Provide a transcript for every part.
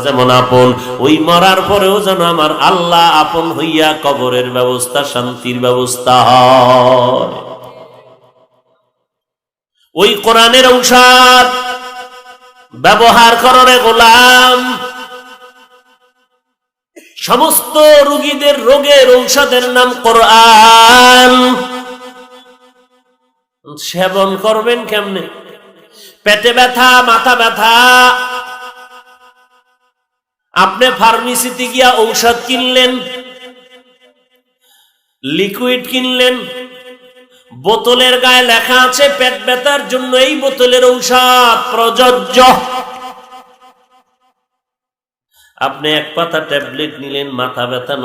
যেমন আপন, ওই মরার পরেও যেন আমার আল্লাহ আপন হইয়া কবরের ব্যবস্থা, শান্তির ব্যবস্থা হয়। ওই কোরআনের ঔষধ ব্যবহার করো রে গোলাম। সমস্ত রোগীদের রোগের ঔষধের নাম কোরআন। সেবন করবেন কেমনে? পেটে ব্যথা, মাথা ব্যথা, আপনি ফার্মেসিতে গিয়া ঔষধ কিনলেন, লিকুইড কিনলেন, বোতলের গায়ে লেখা আছে পেট ব্যথার জন্য এই বোতলের ঔষধ প্রযোজ্য। আপনি এক পাতা ট্যাবলেট নিলেন, মাথা ব্যথা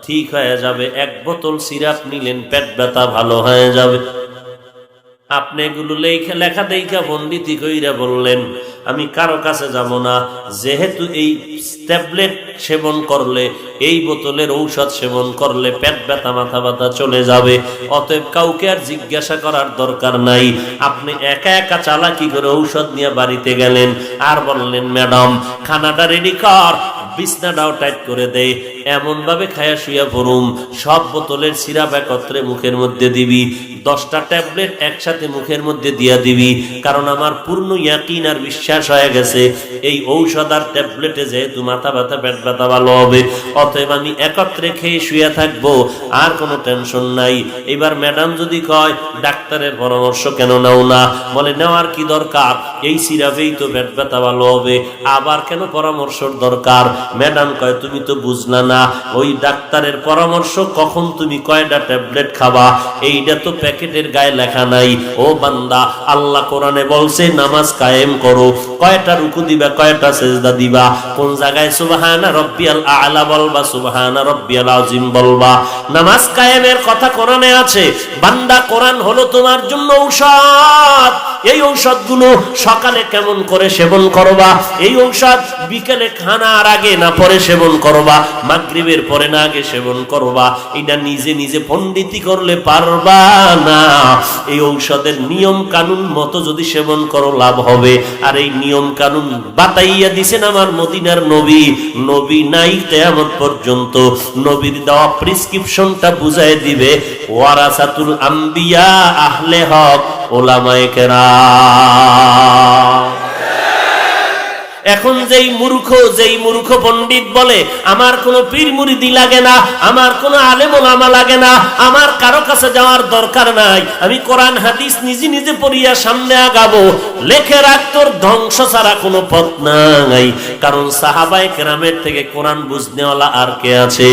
ঠিক হয়ে যাবে। এক বোতল সিরাপ নিলেন, পেট ব্যথা ভালো হয়ে যাবে। আপনি এগুলো লেখা দেখা পণ্ডিতি কইরা বললেন আমি কারো কাছে যাব না, যেহেতু এই ট্যাবলেট সেবন করলে, এই বোতলের ঔষধ সেবন করলে পেট ব্যথা, মাথা ব্যথা চলে যাবে, অতএব কাউকে আর জিজ্ঞাসা করার দরকার নাই। আপনি একা একা চালাকি করে ঔষধ নিয়ে বাড়িতে গেলেন, আর বললেন ম্যাডাম খানাটা রেডি কর, বিছনাটাও টাইট করে দে, এমন ভাবে খায়া শুয়া পড়ুম, সব বোতলের সিরাপ একত্রে মুখের মধ্যে দিবি, 10টা ট্যাবলেট একসাথে মুখের মধ্যে দিয়া দিবি, কারণ আমার পূর্ণ ইয়াকিন আর বিশ্বাস হয়ে গেছে এই ঔষধ আর ট্যাবলেটে যেহেতু মাথা ব্যথা, পেট ব্যথা ভালো হবে, অতএব আমি একত্রে খেয়ে শুয়ে থাকবো, আর কোনো টেনশন নাই। এবার ম্যাডাম যদি কয় ডাক্তারের পরামর্শ কেন নাও না, বলে নেওয়ার কি দরকার, এই সিরাপেই তো পেট ব্যথা ভালো হবে, আবার কেন পরামর্শর দরকার? ম্যাডাম কয় তুমি তো বুঝলা না, ওই ডাক্তারের পরামর্শ কখন তুমি কয়টা ট্যাবলেট খাবা এইটা তো প্যাকেটের গায়ে লেখা নাই। ও বান্দা, আল্লাহ কোরআনে বলছে নামাজ কায়েম করো, কয়টা রুকু দিবা, কয়টা সেজদা দিবা, কোন জায়গায় সুবহানা রাব্বিয়াল আ'লা বলবা, সুবহানা রাব্বিয়াল আযীম বলবা, নামাজ কায়েমের কথা কোরআনে আছে। বান্দা, কোরআন হলো তোমার জন্য ঔষধ। এই ঔষধগুলো সকালে কেমন করে সেবন করবা, এই ঔষধ বিকেলে খানার আগে না পরে সেবন করবা, মাগরিবের পরে না আগে সেবন করবা, এটা নিজে নিজে পণ্ডিতি করলে পারবা না। এই ঔষধের নিয়ম কানুন মতো যদি সেবন করো লাভ হবে। আর এই নিয়ম কানুন বাতাইয়া দিছেন আমার মদিনার নবী। নবী নাই কিয়ামত পর্যন্ত, নবীর দেওয়া প্রেসক্রিপশনটা বুঝায় দিবে ওয়ারাসাতুল আম্বিয়া আহলে হক ওলামায়ে কেরাম। এখন যেই মূর্খ পণ্ডিত বলে আমার কোনো পীর মুরিদি লাগে না, আমার কোনো আলেম ওলামা লাগে না, আমার কারো কাছে যাওয়ার দরকার নাই, আমি কোরআন হাদিস নিজে নিজে পড়িয়া সামনে আগাবো, লেখে রাখ তোর ধ্বংস ছাড়া কোনো পথ নাই। কারণ সাহাবায়ে কেরামের থেকে কোরআন বুঝনেওয়ালা আর কে আছে?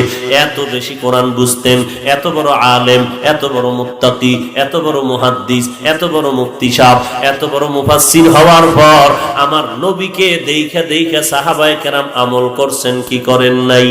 এত বেশি কোরআন বুঝতেন, এত বড় আলেম, এত বড় মুত্তাকি, এত বড় মুহাদ্দিস, এত বড় মুফতি সাহেব, এত বড় মুফাসসির হওয়ার পর আমার নবীকে দেখা দেখা সাহাবায়ে কেরাম আমল করছেন কি করেন নাই?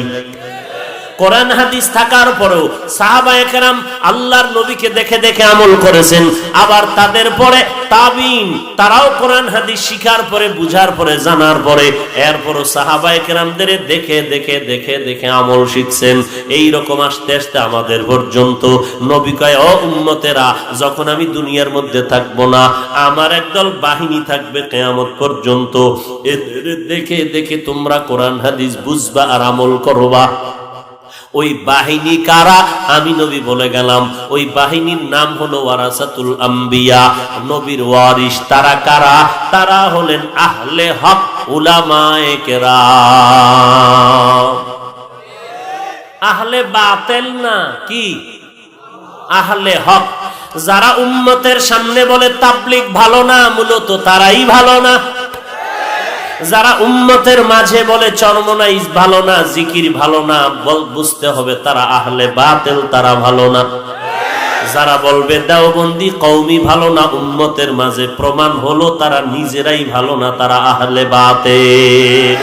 কোরআন হাদিস থাকার পরেও সাহাবায়ে কেরাম আল্লাহর নবীকে দেখে দেখে আমল করেছেন। আবার তাদের পরে তাবিন, তারাও কোরআন হাদিস শিখার পরে, বুঝার পরে, জানার পরে এরপরও সাহাবায়ে কেরামদের দেখে দেখে দেখে দেখে আমল শিখছেন। এই রকম আস্তে আস্তে আমাদের পর্যন্ত নবী কয় ও উম্মতেরা, যখন আমি দুনিয়ার মধ্যে থাকবো না, আমার একদল বাহিনী থাকবে কিয়ামত পর্যন্ত, এদের দেখে দেখে তোমরা কোরআন হাদিস বুঝবা আর আমল করবা। ওই বাহিনী কারা? আমি নবী বলে গেলাম। ওই বাহিনীর নাম হলো ওয়ারাসাতুল আম্বিয়া, নবীর ওয়ারিস। তারা কারা? তারা হলেন আহলে হক উলামায়ে কেরাম। আহলে বাতিল না, কি আহলে হক। যারা উম্মতের সামনে বলে তাবলীগ ভালো না, মূলত তারাই ভালো না। যারা উম্মতের মাঝে বলে চরমনাইজ ভালো না, জিকির ভালো না, বুঝতে হবে তারা আহলে বাতিল, তারা ভালো না। যারা বলবে দেওবন্দি কওমি ভালো না, উম্মতের মাঝে প্রমাণ হলো তারা নিজেরাই ভালো না, তারা আহলে বাতিল।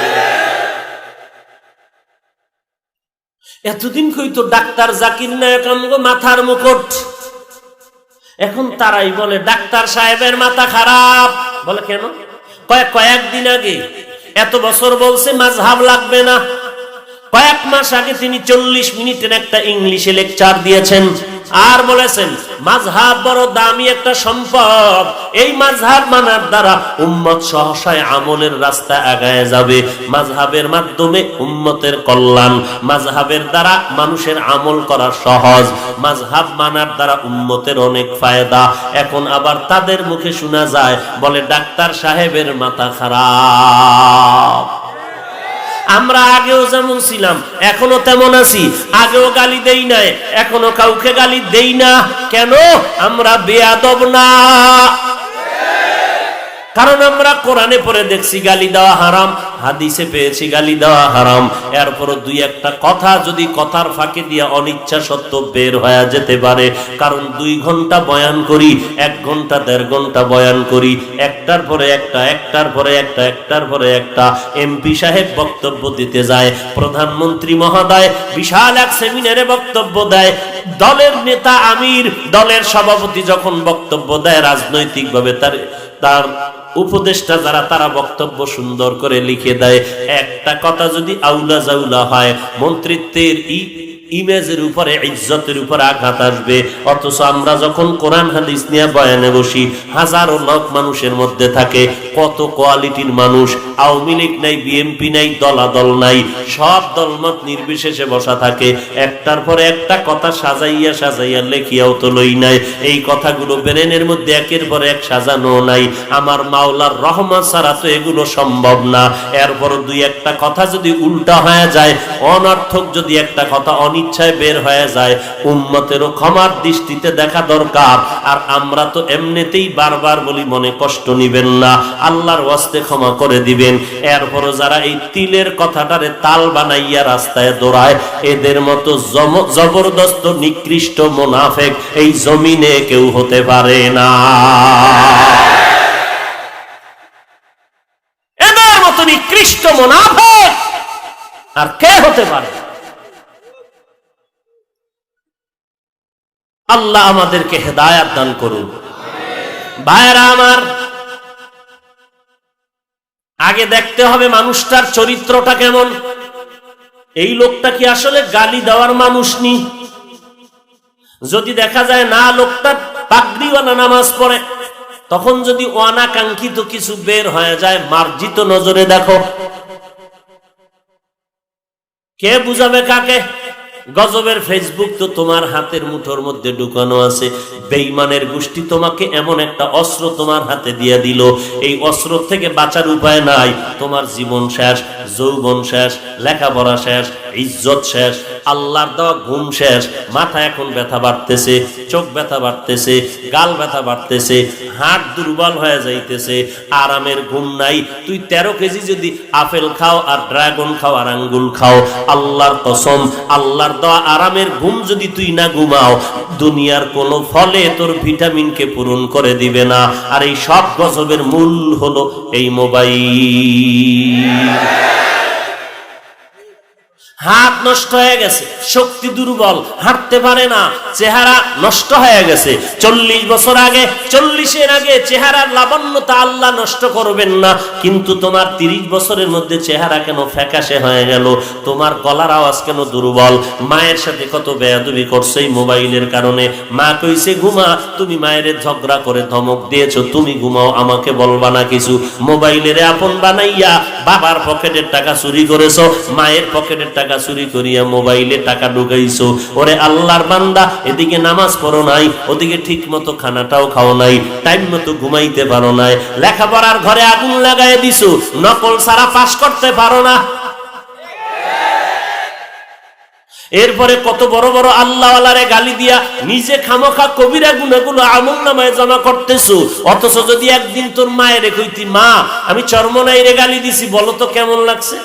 এতদিন কইতো ডাক্তার জাকির নায়ক আমগো মাথার মুকুট, এখন তারাই বলে ডাক্তার সাহেবের মাথা খারাপ। বলে কেন? কয়েকদিন আগে এত বছর বলছে মাযহাব লাগবে না, কয়েক মাস আগে তিনি 40 মিনিটের একটা ইংলিশে লেকচার দিয়েছেন, আর বলেছেন মাযহাব বড় দামি একটা সম্পদ, এই মাযহাব মানার দ্বারা উম্মত সহসায় আমলের রাস্তা আগায় যাবে, মাযহাবের মাধ্যমে উম্মতের কল্যাণ, মাযহাবের দ্বারা মানুষের আমল করা সহজ, মাযহাব মানার দ্বারা উম্মতের অনেক ফায়দা। এখন আবার তাদের মুখে শোনা যায়, বলে ডাক্তার সাহেবের মাথা খারাপ। আমরা আগেও যেমন ছিলাম এখনো তেমন আছি, আগেও গালি দেই নাই, এখনো কাউকে গালি দেই না। কেন? আমরা বেয়াদব না, কারণ আমরা কোরআনে পড়ে দেখছি গালি দেওয়া হারাম, হাদিসে পেয়েছি গালি দেওয়া হারাম। এরপর দুই একটা কথা যদি কথার ফাঁকে দিয়ে অনিচ্ছা সত্ত্বেও বের হয়ে যেতে পারে, কারণ 2 ঘন্টা বয়ান করি, 1 ঘন্টা 1.5 ঘন্টা বয়ান করি, একটার পরে একটা, একটার পরে একটা, একটার পরে একটা। এমপি সাহেব বক্তব্য দিতে যায়, প্রধানমন্ত্রী মহোদয় বিশাল এক সেমিনারে বক্তব্য দেয়, দলের নেতা আমির, দলের সভাপতি যখন বক্তব্য দেয়, রাজনৈতিকভাবে তার উপদেষ্টা যারা, তারা বক্তব্য সুন্দর করে লিখে দেয়। একটা কথা যদি আউলা জাউলা হয়, মন্ত্রিত্বের ইমেজের উপরে, ইজ্জতের উপরে আঘাত আসবে। অথচ আমরা যখন কোরআন হাদিস নিয়ে বয়ানে বসি, হাজারো লোক মানুষের মধ্যে থাকে, কত কোয়ালিটির মানুষ, আওয়ামী লীগ নাই, বিএনপি নাই, দলাদল নাই, সব দলমত নির্বিশেষে বসা থাকে, একটার পরে একটা কথা সাজাইয়া সাজাইয়া লেখিয়াও তো লই নাই, এই কথাগুলো ব্রেনের মধ্যে একের পর এক সাজানো নাই। আমার মাওলার রহমত ছাড়া তো এগুলো সম্ভব না। এরপর 2 একটা কথা যদি উল্টা হয়ে যায়, অনর্থক যদি একটা কথা ইচ্ছায় বের হয়ে যায়, উম্মতেরও ক্ষমার দৃষ্টিতে দেখা দরকার। আর আমরা তো এমনিতেই বারবার বলি, মনে কষ্ট নিবেন না, আল্লাহর ওয়াস্তে ক্ষমা করে দিবেন। এরপরও যারা এই তিলের কথাটারে তাল বানাইয়া রাস্তায় দৌড়ায়, এদের মতো জবরদস্ত নিকৃষ্ট মুনাফিক এই জমিনে কেউ হতে পারে না। এদের মতো নিকৃষ্ট মুনাফিক আর কে হতে পারে? আল্লাহ আমাদেরকে হেদায়াত দান করুন। ভাইরা আমার, আগে দেখতে হবে মানুষটার চরিত্রটা কেমন। এই লোকটা কি আসলে গালি দেওয়ার মানুষ নি? যদি দেখা যায় না লোকটা পাগড়িওয়ালা নামাজ পড়ে, তখন যদি অনাকাঙ্ক্ষিত কিছু বের হয়ে যায়, মার্জিত নজরে দেখো। কে বুঝাবে কাকে? গজবের ফেসবুক তো তোমার হাতের মুঠোর মধ্যে ঢুকানো আছে। বেঈমানের গোষ্ঠী তোমাকে এমন একটা অস্ত্র তোমার হাতে দিয়ে দিল, এই অস্ত্র থেকে বাঁচার উপায় নাই। তোমার জীবন শেষ, যৌবন শেষ, লেখাপড়া শেষ, ইজ্জত শেষ, আল্লাহর দেওয়া ঘুম শেষ। মাথা এখন ব্যথা বাড়তেছে, চোখ ব্যথা বাড়তেছে, গাল ব্যথা বাড়তেছে, হাড় দুর্বল হয়ে যাইতেছে, আরামের ঘুম নাই। তুই 13 কেজি যদি আপেল খাও আর ড্রাগন খাও আর আঙ্গুল খাও, আল্লাহর কসম, আল্লাহর দেওয়া আরামের ঘুম যদি তুই না ঘুমাও, দুনিয়ার কোনো ফলে তোর ভিটামিনকে পূরণ করে দিবে না। আর এই সব গজবের মূল হলো এই মোবাইল। হাত নষ্ট হয়ে গেছে, শক্তি দুর্বল, হাঁটতে পারে না, চেহারা নষ্ট হয়ে গেছে। 40 বছর আগে, 40-এর আগে চেহারার লাবণ্যতা আল্লাহ নষ্ট করবেন না, কিন্তু তোমার 30 বছরের মধ্যে চেহারা কেন ফ্যাকাশে হয়ে গেল? তোমার গলার আওয়াজ কেন দুর্বল? মায়ের সাথে কত বেয়াদবি করছো এই মোবাইলের কারণে। মা কইছে ঘুমা, তুমি মায়ের ঝগড়া করে ধমক দিয়েছো, তুমি ঘুমাও, আমাকে বলবা না কিছু। মোবাইলের আপন বানাইয়া বাবার পকেটের টাকা চুরি করেছো, মায়ের পকেটের টাকা চুরি করিয়া মোবাইলে টাকা ঢুকাইছো। ওরে আল্লাহর বান্দা, এদিকে নামাজ পড়ো নাই, ওদিকে ঠিক মতো খানাটাও খাও নাই, টাইম মতো ঘুমাইতে পারো নাই, লেখাপড়ার ঘরে আগুন লাগাই দিছো, নকল ছাড়া পাস করতে পারো না। এরপরে কত বড় বড় আল্লাহওয়ালারে গালি দিয়া নিজে খামোখা কবিরা গুনাহগুলো আমলনামায় জমা করতেছো। অথচ যদি একদিন তোর মায়ের কইতি, মা আমি চরমনাইরে গালি দিছি, বলো তো কেমন লাগছে?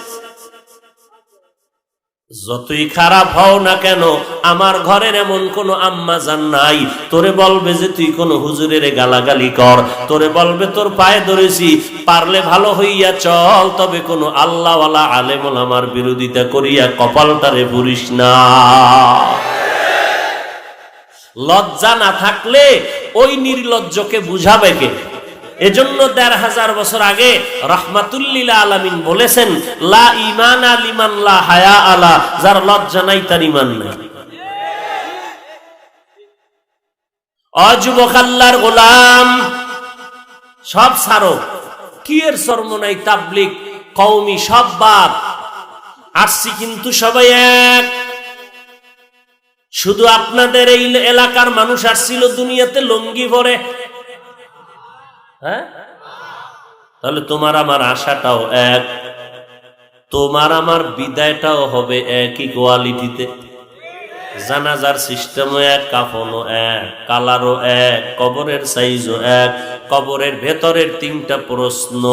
যতই খারাপ হও না কেন, আমার ঘরের এমন কোন আম্মা জান নাই তোরে বলবে যে তুই কোন হুজুরের গালাগালি কর, তোরে বলবে তোর পায়ে ধরেছি, পারলে ভালো হইয়া চল, তবে কোন আল্লাহওয়ালা আলেম ওলামার বিরোধিতা করিয়া কপালটারে পুরিস না। লজ্জা না থাকলে ওই নির্লজ্জকে বুঝাবে কে? এজন্য ১৫০০ বছর আগে রাহমাতুল্লিল আলামিন বলেছেন, লা ঈমানা লিমান লা হায়া আলা, যার লজ্জা নাই তার ঈমান নাই। অযুবক আল্লাহর গোলাম, সব ছাড়ো, কি এর শরম নাই, তাবলীগ কওমি সব বাদ, আসছি কিন্তু সবাই এক। শুধু আপনাদের এই এলাকার মানুষ আসছিল দুনিয়াতে লুঙ্গি পরে, হ্যাঁ? তাহলে তোমার আমার আশাটাও এক, তোমার আমার বিদায়টাও হবে একই কোয়ালিটিতে। জানাজার সিস্টেমও এক, কাফনও এক, কালারও এক, কবরের সাইজও এক, কবরের ভেতরের ৩টা প্রশ্ন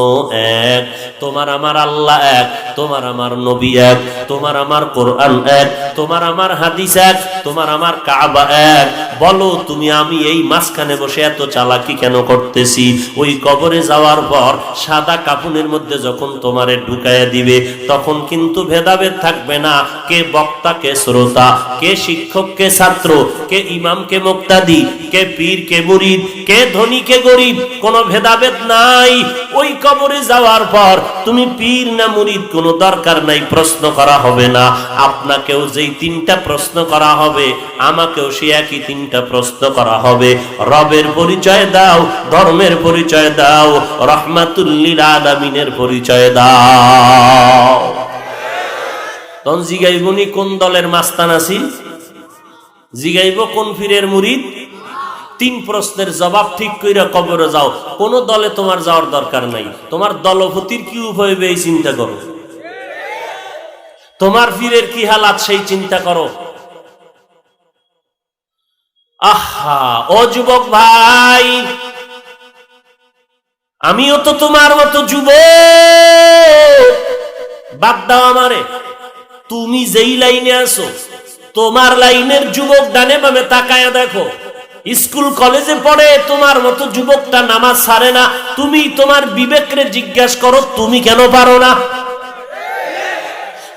এক। তোমার আমার আল্লাহ এক, তোমার আমার নবী এক, তোমার আমার কোরআন এক, তোমার আমার হাদিস এক, তোমার আমার কাবা এক। বলো তুমি আমি এই মাঝখানে বসে এত চালাকি কেন করতেছি? ওই কবরে যাওয়ার পর সাদা কাফনের মধ্যে যখন তোমারে ঢুকাইয়া দিবে, তখন কিন্তু ভেদাভেদ থাকবে না, কে বক্তা কে শ্রোতা, কে শিক্ষক কে ছাত্র, কে ইমাম কে মুক্তাদি, কে পীর কে মুরিদ, কে ধনী কে গরিব, কোনো ভেদাভেদ নাই। ওই কবরে যাওয়ার পর তুমি পীর না মুরিদ কোনো দরকার নাই, প্রশ্ন করা হবে না। আপনাকেও যেই ৩টা প্রশ্ন করা হবে, আমাকেও সে একই ৩টা প্রশ্ন করা হবে। রবের পরিচয় দাও, ধর্মের পরিচয় দাও, রাহমাতুল্লিল আলামিনের পরিচয় দাও। তখন জিগাইবনি কোন দলের মাস্তান আছি, জিগাইব কোন পীরের মুরিদ। ৩ প্রশ্নের জবাব ঠিক কইরা কবরে যাও। কোন দলে তোমার যাওয়ার দরকার নাই, তোমার দলপতির কি উপায় হবে এই চিন্তা করো, তোমার পীরের কি হালাত সেই চিন্তা করো। আহা ও যুবক ভাই, আমিও তো তোমার মতো যুবক, বাদ দাও আমারে। তুমি যেই লাইনে আছো, তোমার লাইনের যুবক ডানে বামে তাকায়া দেখো, স্কুল কলেজে পড়ে তোমার মতো যুবকটা নামাজ ছাড়ে না। তুমি তোমার বিবেকরে জিজ্ঞাসা করো, তুমি কেন পারো না?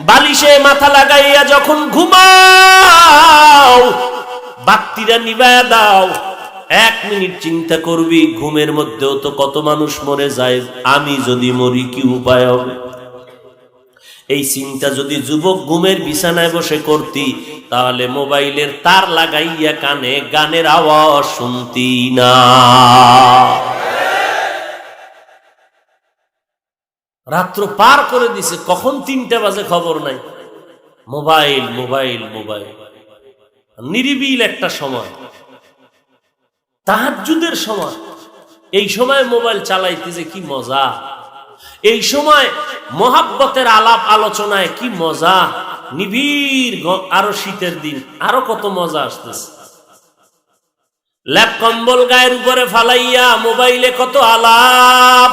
বালিশে মাথা লাগাইয়া যখন ঘুমাও, বাতিটা নিভায়া দাও, 1 মিনিট চিন্তা করবি, ঘুমের মধ্যেও তো কত মানুষ মরে যায়, আমি যদি মরি কি উপায় হবে? এই চিন্তা যদি যুবক ঘুমের বিছানায় বসে করতি, তাহলে মোবাইলের তার লাগাইয়া কানে গানের আওয়াজ শুনতি না। রাত্র পার করে দিছে, কখন 3টা বাজে খবর নাই, মোবাইল মোবাইল মোবাইল। নিরিবিল একটা সময়, তাহাজ্জুদের সময়, এই সময় মোবাইল চালাইতে যে কি মজা, এই সময় মহাব্বতের আলাপ আলোচনায় কি মজা, নিবিড়। আরো শীতের দিন, আরো কত মজা আসতেছে। ল্যাপ কম্বল গায়ের উপরে ফালাইয়া মোবাইলে কত আলাপ।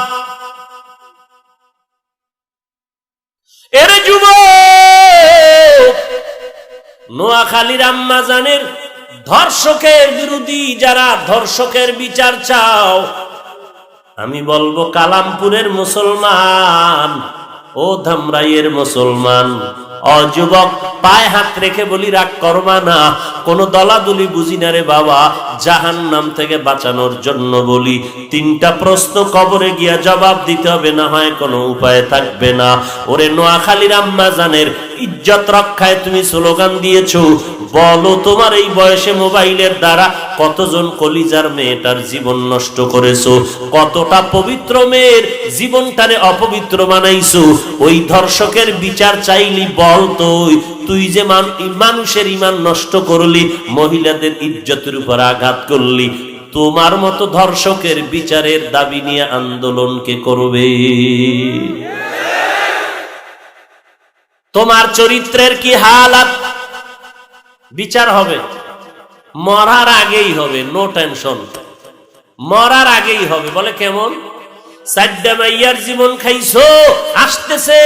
এরে যুবক, নোয়াখালীর আম্মাজানের ধর্ষকের বিরোধী যারা ধর্ষকের বিচার চাও, আমি বলবো কালামপুরের মুসলমান, ও ধামরাইয়ের মুসলমান, অযুবক পায়ে হাত রেখে বলি রাগ করবা না, কোন দলাদলি বুঝি না রে বাবা। জাহান্নাম থেকে বাঁচানোর জন্য বলি, 3টা প্রশ্ন কবরে গিয়া জবাব দিতে হবে, না হয় কোনো উপায় থাকবে না। ওরে নোয়াখালীর আম্মাজানের ইজ্জত রক্ষায় তুমি স্লোগান দিয়েছো, বলো তোমার এই বয়সে মোবাইলের দ্বারা কতজন কলিজার মেয়েটার জীবন নষ্ট করেছো, কতটা পবিত্র মেয়ের জীবনটারে অপবিত্র বানাইছো। ওই ধর্ষকের বিচার চাইলি, বল তুই যে মানুষের ঈমান নষ্ট করলি, মহিলাদের ইজ্জতের উপর আঘাত করলি, তোমার মতো ধর্ষকের বিচারের দাবি নিয়ে আন্দোলন কে করবে? তোমার চরিত্রের কি হালাত? বিচার হবে, মরার আগেই হবে, নো টেনশন, মরার আগেই হবে। বলে কেমন? 4টা মাইয়ার জীবন খাইছো, আসতেছে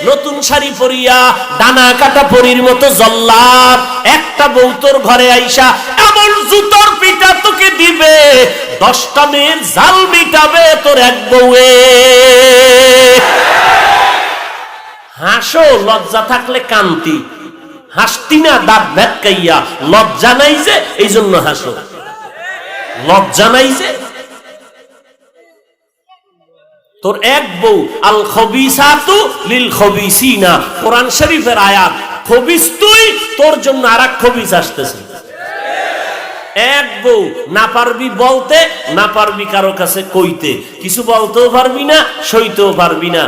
নতুন শাড়ি পরিয়া ডানা কাটা পরীর মতো জল্লাদ, একটা বউ তোর ঘরে আইসা এমন জুতোর পিটা তোকে দিবে, 10টা মেয়ের জাল মিটাবে তোর এক বউয়ে। হাসো, লজ্জা থাকলে কান্তি, হাসতি না দাঁত ভেটকাইয়া, লজ্জা নাই যে এই জন্য হাসো, লজ্জা নাই যে। তোর এক বউ, আল খবিসাতু লিল খবিসিনা, কোরআন শরীফের আয়াত। খবিস তুই, তোর জন্য আরেক খবিস আসতেছে। এক বউ, না পারবি বলতে, না পারবি কারো কাছে কইতে, কিছু বলতেও পারবি না, সইতেও পারবি না।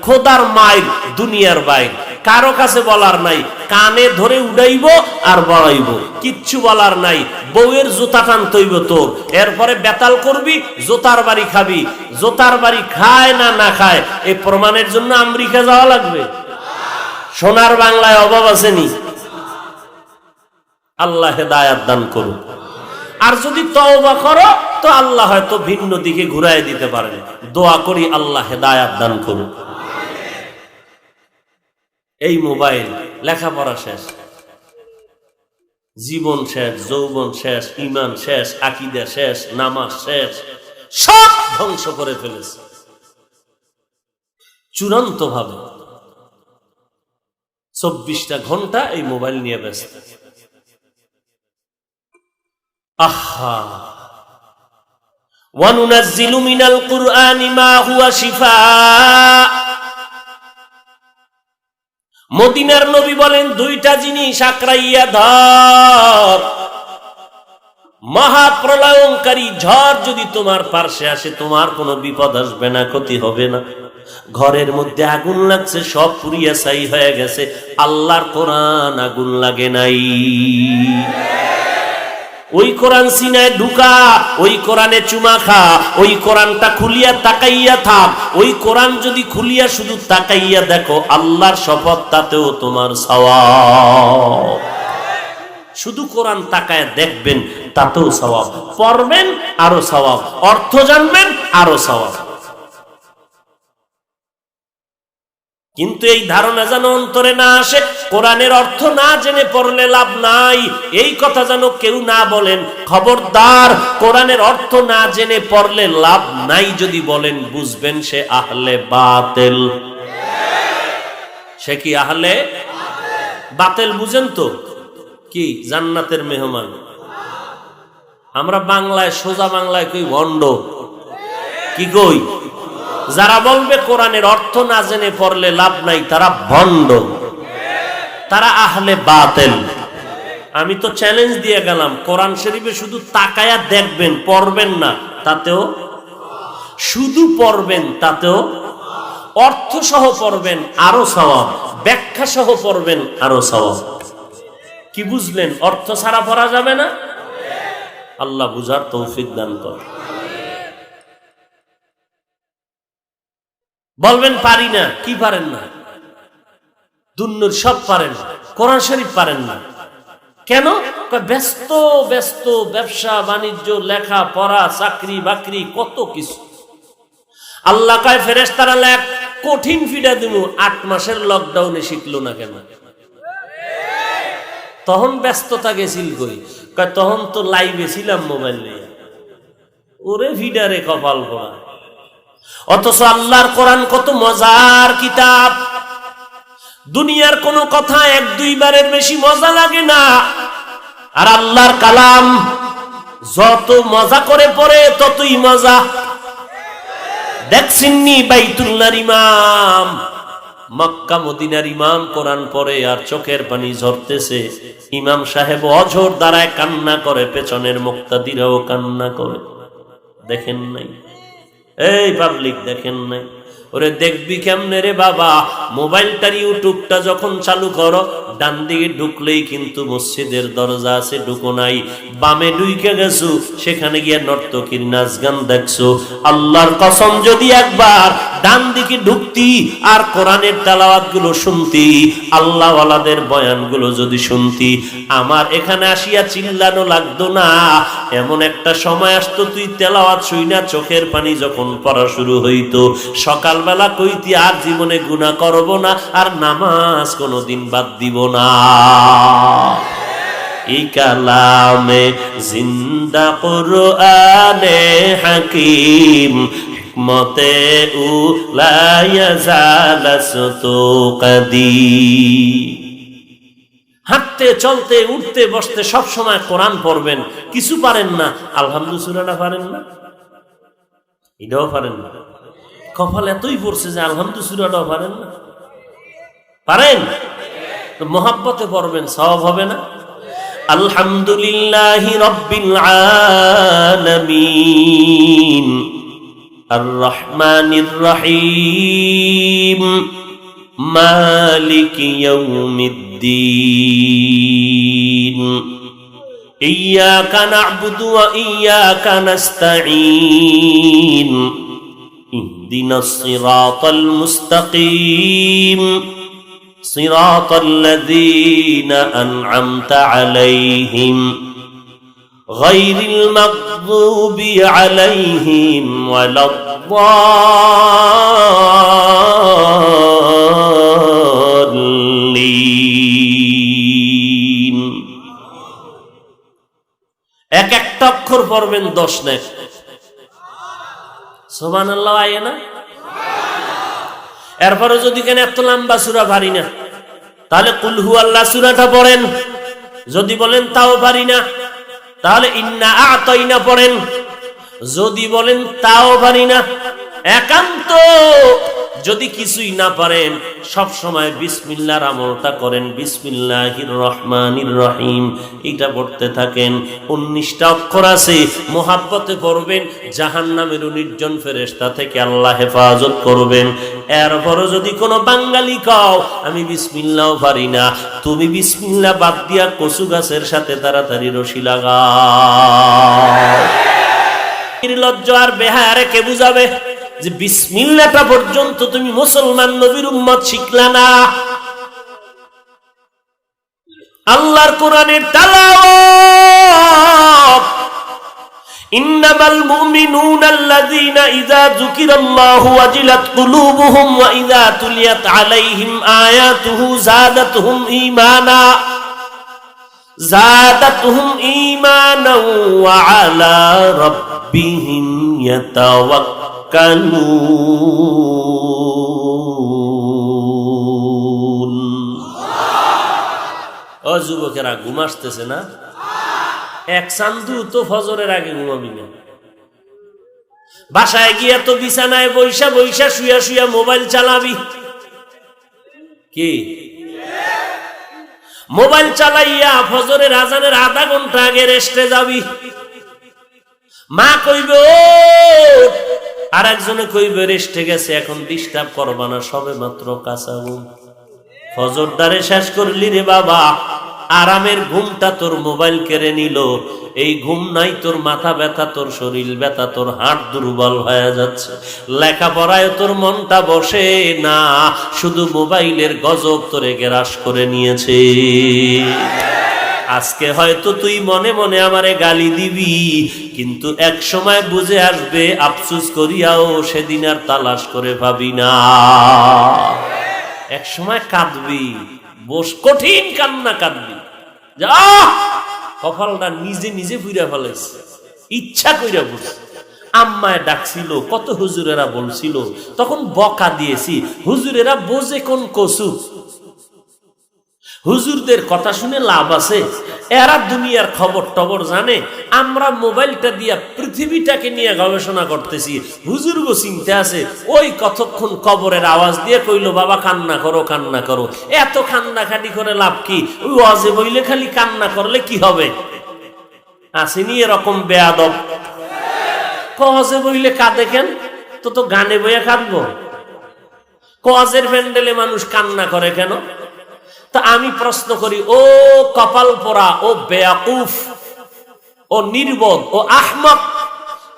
খোদার মায়ের দুনিয়ার বাইর, কারো কাছে বলার নাই, কানে ধরে উড়াইব আর বড়াইব, কিচ্ছু বলার নাই। বউয়ের জুতা টানতইব তোর, এরপরে বেতাল করবি, জোতার বাড়ি খাবি। জোতার বাড়ি খায় না না খায়, এই প্রমাণের জন্য আমেরিকা যাওয়া লাগবে? সোনার বাংলায় অভাব আসেনি? আল্লাহ হেদায়াত দান করুন। আর যদি তওবা করো তো আল্লাহ হয়তো ভিন্ন দিকে ঘুরাই দিতে পারেন। দোয়া করি আল্লাহ হেদায়াত দান করুন। এই মোবাইল, লেখাপড়া শেষ, জীবন শেষ, যৌবন শেষ, ঈমান শেষ, আকীদা শেষ, নামাজ শেষ, সব ধ্বংস করে ফেলেছে চূড়ান্ত ভাবে। 24টা ঘন্টা এই মোবাইল নিয়ে ব্যস্ত। আহা, ওয়া নুনাজ্জিলু মিনাল কুরআনি মা হুয়া শিফা। মদিনার নবী বলেন, দুইটা জিনিস আঁকড়াইয়া ধর। মহাপ্রলয়ঙ্কারী ঝড় যদি তোমার পার্শ্বে আসে, তোমার কোনো বিপদ আসবে না, ক্ষতি হবে না। ঘরের মধ্যে আগুন লাগছে, সব পুড়িয়া ছাই হয়ে গেছে, আল্লাহর কোরআন আগুন লাগে নাই। ওই কোরআন সিনায় ঢুকা, ওই কোরআনে চুমা খা, ওই কোরআনটা খুলিয়া তাকাইয়া থাক। ওই কোরআন যদি খুলিয়া শুধু তাকাইয়া দেখো, আল্লাহর শপথ, তাতেও তোমার সওয়াব। শুধু কোরআন তাকায় দেখবেন, তাতেও সওয়াব। পড়বেন, আরো সওয়াব। অর্থ জানবেন, আরো সওয়াব। কিন্তু এই ধারণা যেন অন্তরে না আসে, কোরআনের অর্থ না জেনে পড়লে লাভ নাই, এই কথা যেন কেউ না বলেন। খবরদার, কোরআনের অর্থ না জেনে পড়লে লাভ নাই যদি বলেন, বুঝবেন সে আহলে বাতিল। সে কি আহলে বাতিল? বুঝেন তো কি? জান্নাতের মেহমান। আমরা বাংলায়, সোজা বাংলায় কই ভণ্ড। কি কই? যারা বলবে কোরআনের অর্থ না জেনে পড়লে লাভ নাই, তারা ভণ্ড, তারা আহলে বাতিল। আমি তো চ্যালেঞ্জ দিয়ে গেলাম, কোরআন শরীফে শুধু তাকায়া দেখবেন, পড়বেন না, তাতেও, শুধু পড়বেন তাতেও, অর্থ সহ পড়বেন আরো সওয়াব, ব্যাখ্যা সহ পড়বেন আরো সওয়াব। কি বুঝলেন? অর্থ ছাড়া পড়া যাবে না। আল্লাহ বুঝার তৌফিক দান করেন। বলবেন পারি না, কি পারেন না? দুনিয়ার সব পারেন, কোরআন শরীফ পারেন না কেন? ব্যস্ত ব্যস্ত, ব্যবসা বাণিজ্য, লেখা পড়া, চাকরি বাকরি, কত কিছু। আল্লাহ কয় ফেরেশতারা লেখ, কঠিন ফিডা দিমু। 8 মাসের লকডাউনে শিখলো না কেন? তখন ব্যস্ততা গেছিল কই? কয় তখন তো লাইভে ছিলাম মোবাইল নিয়ে। ওরে ফিডারে কপাল পোড়া। অথচ আল্লাহর কোরআন কত মজার কিতাব। দুনিয়ার কোন কথা 1-2 বারের বেশি মজা লাগে না। আর আল্লাহর কালাম যত মজা করে পড়ে ততই মজা। দেখছেননি বাইতুল্লাহর ইমাম, মক্কা মদিনার ইমাম কোরআন পড়ে আর চোখের পানি ঝরতেছে। ইমাম সাহেব অঝর দ্বারায় কান্না করে, পেছনের মুক্তাদিরাও কান্না করে। দেখেন নাই? এই পাবলিক দেখেন নাই? ওরে দেখবি কেমনে রে বাবা? মোবাইলটার ইউটিউবটা যখন চালু করো, ডান দিকে ঢুকলেই কিন্তু মসজিদের দরজা আছে, ঢুকো নাই। বামে ঢুকে গেছো, সেখানে গিয়ে নর্তকীর নাচ গান দেখছো। আল্লাহর কসম, যদি একবার ডান দিকে ঢুকতি আর কোরআনের তেলাওয়াত গুলো শুনতি, আল্লাহ ওয়ালাদের বয়ান গুলো যদি শুনতি, আমার এখানে আসিয়া চিল্লানো লাগতো না। এমন একটা সময় আসতো, তুই তেলাওয়াত শুইনা চোখের পানি যখন পড়া শুরু হইতো, সকালবেলা কইতি আর জীবনে গুনাহ করব না, আর নামাজ কোনোদিন বাদ দিব না। এই কালামে জিন্দা কুরআনে হাকিম, হিকমতে উলায়া জালাসতু কাদিম। হাঁটতে চলতে উঠতে বসতে সব সময় কোরআন পড়বেন। কিছু পারেন না, আলহামদুলিল্লাহ পারেন না, এটাও পারেন না, কপাল এতই পড়ছে যে আলহামদুলিল্লাহ সূরাটাও পারেন না। পারেন তো মোহাব্বতে পড়বেন, সওয়াব হবে না? আলহামদুলিল্লাহি রাব্বিল আলামিন আর রহমানির রহিম মালিকি ইয়াউমিদ্দিন ইয়্যাকা না'বুদু ওয়া ইয়্যাকা নাস্তাঈন ইহদিনাস সিরাতাল মুস্তাকিম সিরাতাল্লাযীনা আন'আমতা আলাইহিম গায়রিল মাগযুবি আলাইহিম ওয়ালাদ-দাল্লিন। এক একটা অক্ষর পড়বেন 10 নেক। সুবহানাল্লাহ আয় না? এরপরে যদি কেন এত লম্বা সূরা পারি না, তাহলে কুল হুয়াল্লাহ সূরাটা পড়েন। যদি বলেন তাও পারি না, তাহলে ইন্না আ'তাইনা পড়েন। যদি বলেন তাও পারি না, একান্ত যদি কিছুই না পারেন, সব সময় বিসমিল্লাহর আমলটা করেন। বিসমিল্লাহির রহমানির রহিম এটা পড়তে থাকেন। 19টা অক্ষর আছে, মোহাব্বতে পড়বেন। জাহান্নামের 19 জন ফেরেশতা থেকে আল্লাহ হেফাজত করবেন। এরপরও যদি কোনো বাঙালি কও আমি বিসমিল্লাহও পারি না, তুমি বিসমিল্লাহ বাদ দিয়া কচু গাছের সাথে তাড়াতাড়ি রশি লাগাও। নির্লজ্জ আর বেহায়ারে কে বুঝাবে যে বিসমিল্লাহটা পর্যন্ত তুমি মুসলমান নবীর উম্মত শিখলা না? আল্লাহর কোরআনের তেলাওয়াত, ইন্নামাল মুমিনুনা আল্লাযীনা ইযা যুকিরাল্লাহু ওয়াজিলাত কুলুবুহুম ওয়া ইযা তুলিয়াত আলাইহিম আয়াতুহু যাদাতুহুম ঈমানা ওয়া আলা রাব্বিহিম ইয়াতাওয়াক্কালুন। ও যুবকেরা, ঘুম আসতেছে না? এক চান্দু তো ফজরের আগে ঘুমাবি না। বাসায় গিয়া তো বিছানায় বইসা বইসা শুয়া শুয়া মোবাইল চালাবি। কি মোবাইল চালাইয়া ফজরের আজানের আধা ঘন্টা আগে রেস্টে যাবি। মা কইবে ও, আর একজনে কইবে রেস্টে গেছে, এখন ডিস্টার্ব করবা না, সবে মাত্র কাঁচাবো। ফজর দ্বারে শেষ করলি রে বাবা, আরামের ঘুমটা তোর মোবাইল কেড়ে নিল। এই ঘুম নাই, তোর মাথা ব্যথা, তোর শরীর ব্যথা, তোর হাত দুর্বল হয়ে যাচ্ছে। লেখাপড়ায় তোর মনটা বসে না, শুধু মোবাইলের গজব তোরে গ্রাস করে নিয়েছে। আজকে হয়তো তুই মনে মনে আমারে গালি দিবি, কিন্তু এক সময় বুঝে আসবে, আফসোস করিয়াও সেদিন আর তালাশ করে পাবি না। এক সময় কাঁদবি, বস কঠিন কান্না কাঁদবি, যা কপালটা নিজে নিজে ফুইরা ফেলাইছে, ইচ্ছা কইরা বসে। আম্মায় ডাকছিল, কত হুজুরেরা বলছিল, তখন বকা দিয়েছি। হুজুরেরা বোঝে কোন কসু, হুজুরদের কথা শুনে লাভ আছে? এরা দুনিয়ার খবর টবর জানে। আমরা মোবাইলটা দিয়া পৃথিবীটাকে নিয়ে গবেষণা করতেছি। হুজুর গো চিন্তা আছে, ওই কতক্ষণ কবরের আওয়াজ দিয়ে কইলো বাবা কান্না করো কান্না করো। এত কান্নাকাটি করে লাভ কি? ওই ওয়াজে বইলে খালি কান্না করলে কি হবে? আসেনি এরকম বেয়াদব, কওয়াজে বইলে কাঁদে কেন? তো তো গানে বইয়া কাঁদবো। কওয়াজের প্যান্ডেলে মানুষ কান্না করে কেন? তা আমি প্রশ্ন করি, ও কপাল পোড়া, ও বেয়াকুফ, ও নির্বোধ, ও আহমক,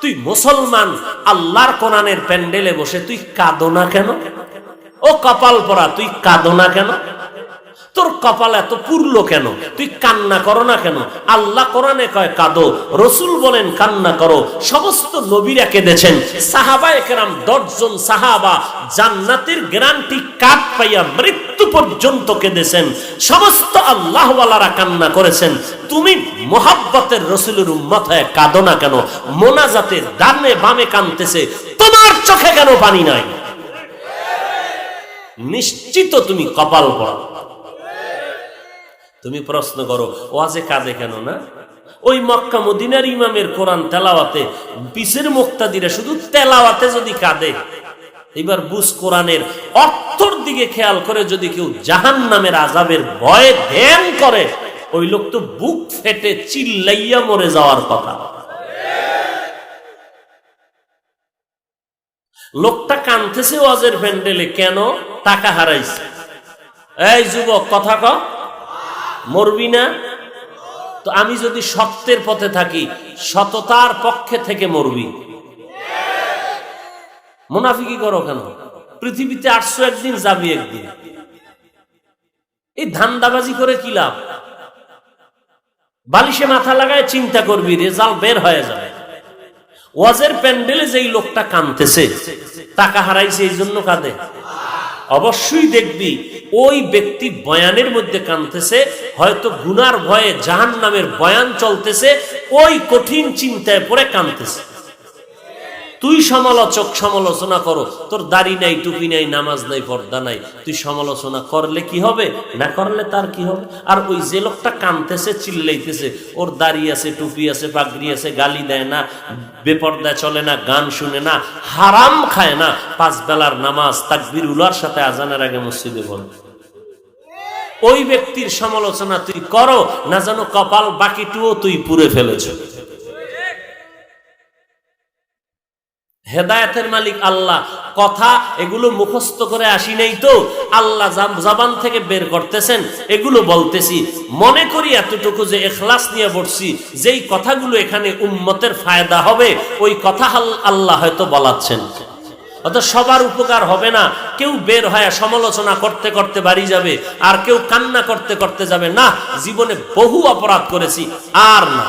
তুই মুসলমান, আল্লাহর কোরআনের প্যান্ডেলে বসে তুই কাঁদো না কেন? ও কপাল পোড়া, তুই কাঁদো না কেন? তোর কপাল এত পুরলো কেন? তুই কান্না করো না কেন? আল্লাহ কোরআনে কয় কাঁদো, রসুল বলেন কান্না করো। সমস্ত নবীরা কেঁদেছেন। সাহাবায়ে কেরাম 10 জন সাহাবা জান্নাতের গ্যারান্টি কাঠ পাইয়া মৃত্যু পর্যন্ত কেঁদেছেন। সমস্ত আল্লাহওয়ালারা কান্না করেছেন। তুমি মুহাব্বতের রসুলের উম্মত হয়ে কাঁদো না কেন? মোনাজাতে ডানে বামে কাঁদতেছে, তোমার চোখে কেন পানি নাই? নিশ্চিত তুমি কপাল পোড়া। তুমি প্রশ্ন করো ওয়াজে কাঁদে কেন না? ওই মক্কা মদিনার ইমামের কোরআন তেলাওয়াতে পিছের মুক্তাদিরা শুধু তেলাওয়াতে যদি কাঁদে, এবার বুঝ, কোরআনের অর্থর দিকে খেয়াল করে যদি কেউ জাহান্নামের আযাবের ভয় ধ্যান করে, ওই লোক তো বুক ফেটে চিল্লাইয়া মরে যাওয়ার কথা। লোকটা কাঁদতেছে ওয়াজের প্যান্ডেলে, কেন? টাকা হারাইছে। এই যুবক, কথা ক, মরবি না? তো আমি যদি সত্যের পথে থাকি, সততার পক্ষে থেকে মরবি। মুনাফিকি করো কেন? পৃথিবীতে 801 দিন, যাবি একদিন। এই ধান্দাবাজি করে কি লাভ? বালিশে মাথা লাগায় চিন্তা করবি, রেজাল্ট বের হয়ে যাবে। ওয়াজের প্যান্ডেলে যেই লোকটা কাঁদতেছে, টাকা হারাইছে এই জন্য কাঁদে, অবশ্যই দেখবি ওই ব্যক্তি বয়ানের মধ্যে কাঁদতেছে, হয়তো গুনার ভয়ে জাহান্নামের বয়ান চলতেছে, ওই কঠিন চিন্তায় পড়ে কাঁদতেছে। তুই সমালোচক, সমালোচনা করো, তোর দাড়ি নাই, টুপি নাই, নামাজ নাই, পর্দা নাই, তুই সমালোচনা করলে কি হবে, না করলে তার কি হবে? আর ওই যে লোকটা কাঁদতেছে, চিল্লাইতেছে, ওর দাড়ি আছে, টুপি আছে, পাগড়ি আছে, গালি দেয় না, বেপর্দায় চলে না, গান শুনে না, হারাম খায় না, 5 বেলার নামাজ তাকবীরুল্লাহর সাথে আজানের আগে মসজিদে বলে, ওই ব্যক্তির সমালোচনা তুই করো না, জানো কপাল বাকিটুও তুই পুড়ে ফেলেছ। হেদায়েতের মালিক আল্লাহ। কথা এগুলো মুখস্থ করে আসি নাই তো, আল্লাহ জবান থেকে বের করতেছেন, এগুলো বলতেছি। মনে করি এতটুকু যে ইখলাস নিয়ে বলছি, যেই কথাগুলো এখানে উম্মতের ফায়দা হবে, ওই কথা আল্লাহ হয়তো বলাচ্ছেন। অত সবার উপকার হবে না। কেউ বের হয়ে সমালোচনা করতে করতে বাড়ি যাবে, আর কেউ কান্না করতে করতে যাবে, না জীবনে বহু অপরাধ করেছি, আর না।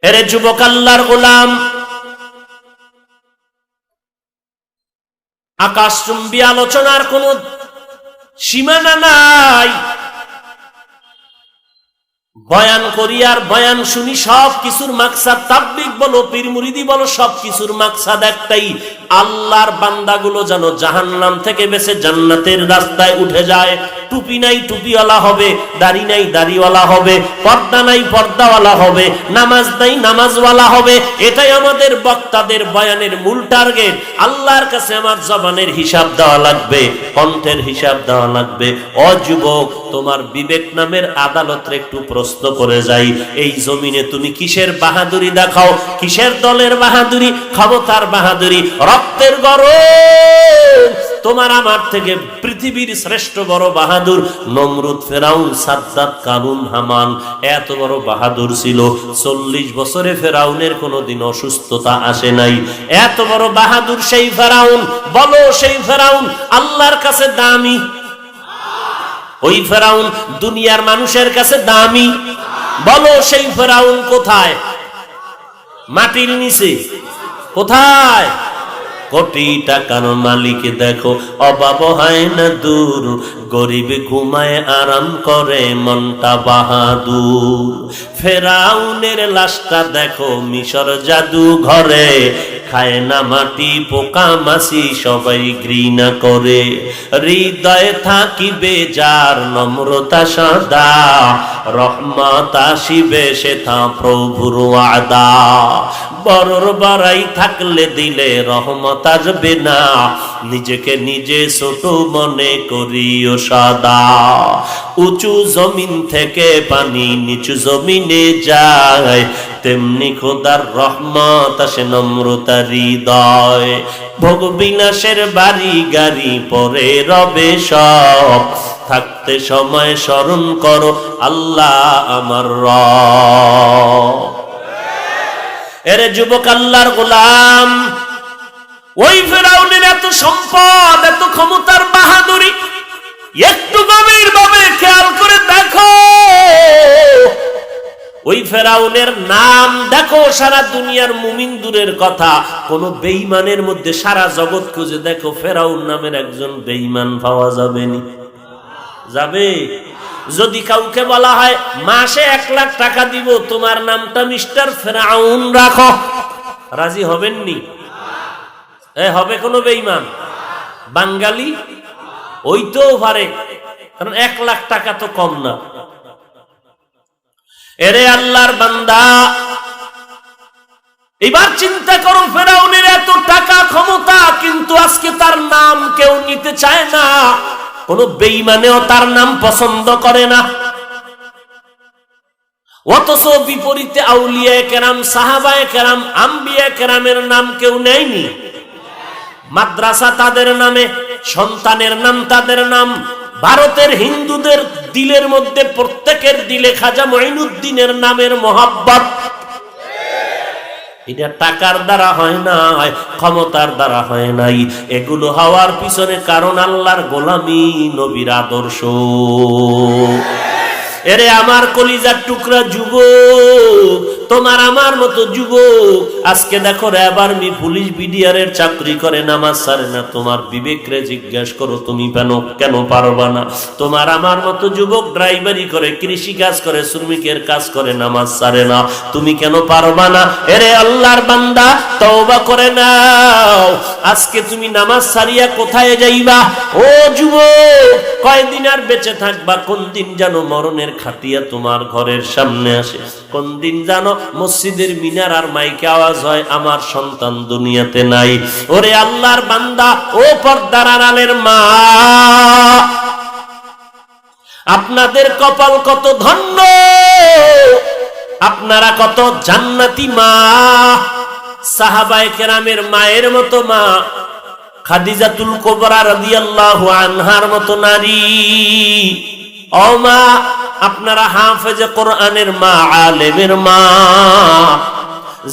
এরে যুবক আল্লাহর গোলাম, আকাশচুম্বী আলোচনার কোন সীমানা নাই। বয়ান করি আর বয়ান শুনি, সব কিছুর মাকসাদ, তাবলীগ বলো, পীর মুরিদি বলো, সব কিছুর মাকসাদ একটাই, আল্লাহর বান্দাগুলো যেন জাহান্নাম থেকে বেঁচে জান্নাতের রাস্তায় উঠে যায়। টুপি নাই টুপিওয়ালা হবে, দাড়ি নাই দাড়িওয়ালা হবে, পর্দা নাই পর্দাওয়ালা হবে, নামাজ নাই নামাজওয়ালা হবে। এটাই আমাদের বক্তাদের বয়ানের মূল টার্গেট। আল্লাহর কাছে আমার জবানের হিসাব দেওয়া লাগবে, কণ্ঠের হিসাব দেওয়া লাগবে। ও যুবক, তোমার বিবেক নামের আদালতে একটু প্রশ্ন করে যাই, এই জমিনে তুমি কিসের বাহাদুরি দেখাও? কিসের দলের বাহাদুরি, ক্ষমতার বাহাদুরি, রক্তের গরম? তোমার আমার থেকে পৃথিবীর শ্রেষ্ঠ বড় বাহাদুর নমরুদ, ফেরাউন, সাদ্দাত, কারুন, হামান, এত বড় বাহাদুর ছিল। 40 বছরে ফেরাউনের কোনোদিন অসুস্থতা আসে নাই। এত বড় বাহাদুর সেই ফেরাউন, বলো সেই ফেরাউন আল্লাহর কাছে দামি? ওই ফেরাউন দুনিয়ার মানুষের কাছে দামি? বলো সেই ফেরাউন কোথায়? মাটির নিচে। কোথায়? কোটি টাকার মালিক দেখো, অভাব হয় না দূর, গরিব ঘুমায় আরাম করে মনটা বাহাদুর। ফেরাউনের লাশটা দেখো মিশর জাদু ঘরে, খায় না মাটি পোকা মাছি সবাই ঘৃণা করে। হৃদয়ে থাকিবে যার নম্রতা সদা, রহমত আসিবে সেথা প্রভুর ওয়াদা। বড়র বড়াই থাকলে দিলে রহমত আসবে না, নিজেকে নিজে ছোট মনে করিও সদা। উঁচু জমিন থেকে পানি নিচু জমিনে যায়, তেমনি খোদার রহমত আসে নম্রতা হৃদয়। ভোগ বিলাসের বাড়ি গাড়ি পরে রবে সব, থাকতে সময় স্মরণ করো আল্লাহ আমার রব। এরে যুবক আল্লাহর গোলাম, ওই ফেরাউনের এত সম্পদ, এত ক্ষমতার বাহাদুরি, একটু গভীর ভাবে খেয়াল করে দেখো। ওই ফেরাউনের নাম দেখো, সারা দুনিয়ার মুমিন দূরের কথা, কোন বেঈমানের মধ্যে সারা জগৎ খুঁজে দেখো, ফেরাউন নামের একজন বেঈমান পাওয়া যাবে নি? যাবে? যদি কাউকে বলা হয় মাসে 1 লাখ টাকা দিব, তোমার নামটা মিস্টার ফেরাউন রাখো, রাজি হবেননি? হবে কোন বেঈমান? বাঙালি ওইতেও পারে, কারণ 1 লাখ টাকা তো কম না। এরে আল্লাহর বান্দা, এবার চিন্তা করো, ফেরাউনের এত টাকা ক্ষমতা, কিন্তু আজকে তার নাম কেউ নিতে চায় না, কোন বেঈমানেও তার নাম পছন্দ করে না। অথচ বিপরীতে আউলিয়ায়ে কেরাম, সাহাবায়ে কেরাম, আম্বিয়ায়ে কেরামের নাম কেউ নেয়নি। মাদ্রাসা তাদের নামে, সন্তানের নাম তাদের নাম। ভারতের হিন্দুদের দিলের মধ্যে প্রত্যেকের দিলে খাজা মঈনুদ্দিনের নামের মোহাব্বত। এটা টাকার দ্বারা হয় না, ক্ষমতার দ্বারা হয় নাই। এগুলো হওয়ার পিছনে কারণ আল্লাহর গোলামি, নবীর আদর্শ। এরে আমার কলিজার টুকরা যুবক, তোমার আমার মতো যুবক আজকে দেখো র্যাব, আর্মি, পুলিশ, বিডিআরের চাকরি করে, নামাজ ছাড়ে না। তোমার বিবেকরে জিজ্ঞাসা করো, তুমি কেন পারবা না? তোমার আমার মতো যুবক ড্রাইভারি করে, কৃষি কাজ করে, শ্রমিকের কাজ করে, নামাজ ছাড়ে না, তুমি কেন পারবা না? এরে আল্লাহর বান্দা, তওবা করে নাও। আজকে তুমি নামাজ ছাড়িয়া কোথায় যাইবা? ও যুবক, কয়দিন আর বেঁচে থাকবা? কোন দিন যেন মরণের খাটিয়া তোমার ঘরের সামনে আসে, কোন দিন জানো মসজিদের মিনার আর মাইকে আওয়াজ হয়, আমার সন্তান দুনিয়াতে নাই। ওরে আল্লাহর বান্দা, ও পর্দার আড়ালের মা, আপনাদের কপাল কত ধন্য, আপনারা কত জান্নাতি মা। সাহাবায়ে কেরামের মায়ের মতো মা, খাদিজাতুল কুবরা রাদিয়াল্লাহু আনহার মতো নারী। ও মা, আপনারা হাফেজে কোরআনের মা, আলেমের মা।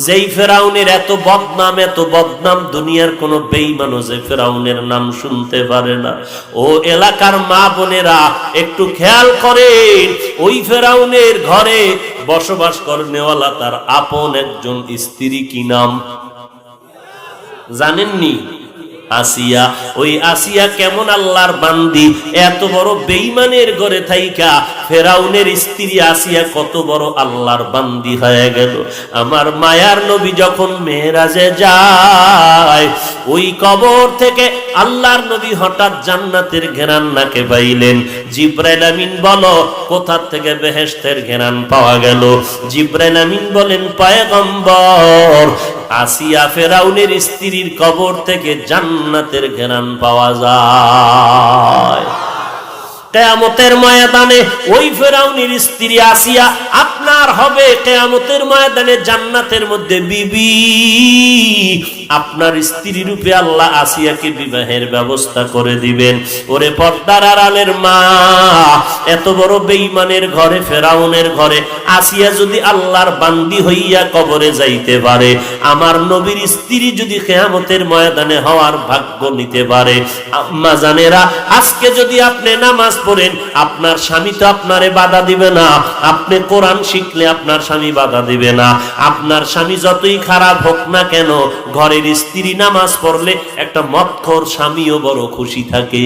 যেই ফেরাউনের এত বদনাম, দুনিয়ার কোন বেঈমানও যে ফেরাউনের নাম শুনতে পারে না। ও এলাকার মা বোনেরা, একটু খেয়াল করেন, ওই ফেরাউনের ঘরে বসবাস করনেওয়ালা তার আপন একজন স্ত্রী, কি নাম জানেননি? আসিয়া। ওই আসিয়া কেমন আল্লাহর বান্দি, এত বড় বেঈমানের ঘরে থাইকা ফেরাউনের স্ত্রী আসিয়া কত বড় আল্লাহর বান্দি হয়ে গেল। আমার মায়ার নবী যখন মেরাজে যায়, ওই কবর থেকে আল্লাহর নবী হঠাৎ জান্নাতের ঘেরান নাকে পাইলেন। জিবরাইল আমিন বলো, কোথা থেকে বেহেশতের ঘেরান পাওয়া গেল? জিবরাইল আমিন বলেন, পয়গম্বর, আসিয়া ফেরাউনের স্ত্রীর কবর থেকে জান্নাতের ঘেরান পাওয়া যায়। কিয়ামতের ময়দানে ওই ফেরাউনের স্ত্রী আসিয়া আপনার হবে কিয়ামতের ময়দানে জান্নাতের মধ্যে বিবি। আপনার স্ত্রী রূপে আল্লাহ আসিয়াকে বিবাহের ব্যবস্থা করে দিবেন। ওরে পর্দার আড়ালের মা, এত বড় বেঈমানের ঘরে, ফেরাউনের ঘরে আসিয়া যদি আল্লাহর বান্দি হইয়া কবরে যাইতে পারে, আমার নবীর স্ত্রী যদি কিয়ামতের ময়দানে হওয়ার ভাগ্য নিতে পারে, আম্মা জানেরা, আজকে যদি আপনি নামাজ পড়েন, আপনার স্বামী তো আপনারে বাধা দিবে না। আপনি কোরআন শিখলে আপনার স্বামী বাধা দিবে না। আপনার স্বামী যতই খারাপ হোক না কেন, ঘরের স্ত্রী নামাজ পড়লে একটা মদখোর স্বামীও বড় খুশি থাকে।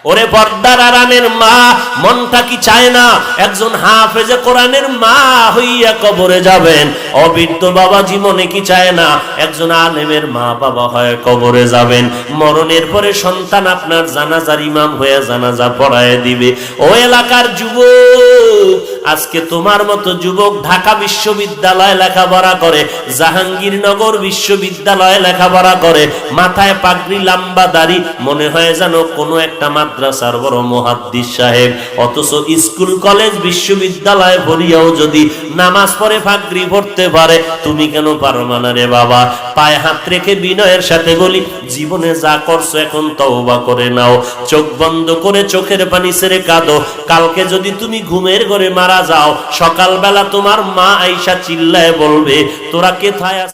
ওরে পর্দার আড়ালের মা, মনটা কি চায় না একজন হাফেজে কোরআনের মা হইয়া কবরে যাবেন? অবৃদ্ধ বাবা জীবনে কি চায় না একজন আলেমের মা বাবা হয়ে কবরে যাবেন? মরণের পরে সন্তান আপনার জানাজার ইমাম হয়ে জানাজা পড়ায় দিবে। ও এলাকার যুবক, আজকে তোমার মতো যুবক ঢাকা বিশ্ববিদ্যালয়ে লেখাপড়া করে, জাহাঙ্গীরনগর বিশ্ববিদ্যালয়ে লেখাপড়া করে, মাথায় পাগড়ি, লম্বা দাড়ি, মনে হয় যেন কোনো একটা মাদ্রাসার বড় মুহাদ্দিস সাহেব। অথচ স্কুল, কলেজ, বিশ্ববিদ্যালয়ে পড়িয়াও যদি নামাজ পড়ে পাগড়ি পড়তে পারে, তুমি কেন পারবা না রে বাবা? পায়ে হাত রেখে বিনয়ের সাথে বলি, জীবনে যা করছো এখন তওবা করে নাও। চোখ বন্ধ করে চোখের পানি ছেড়ে কাঁদো। কালকে যদি তুমি ঘুমের ঘরে মারা যাও, সকালবেলা তোমার মা আইসা চিল্লায় বলবে, তোরা কে থায়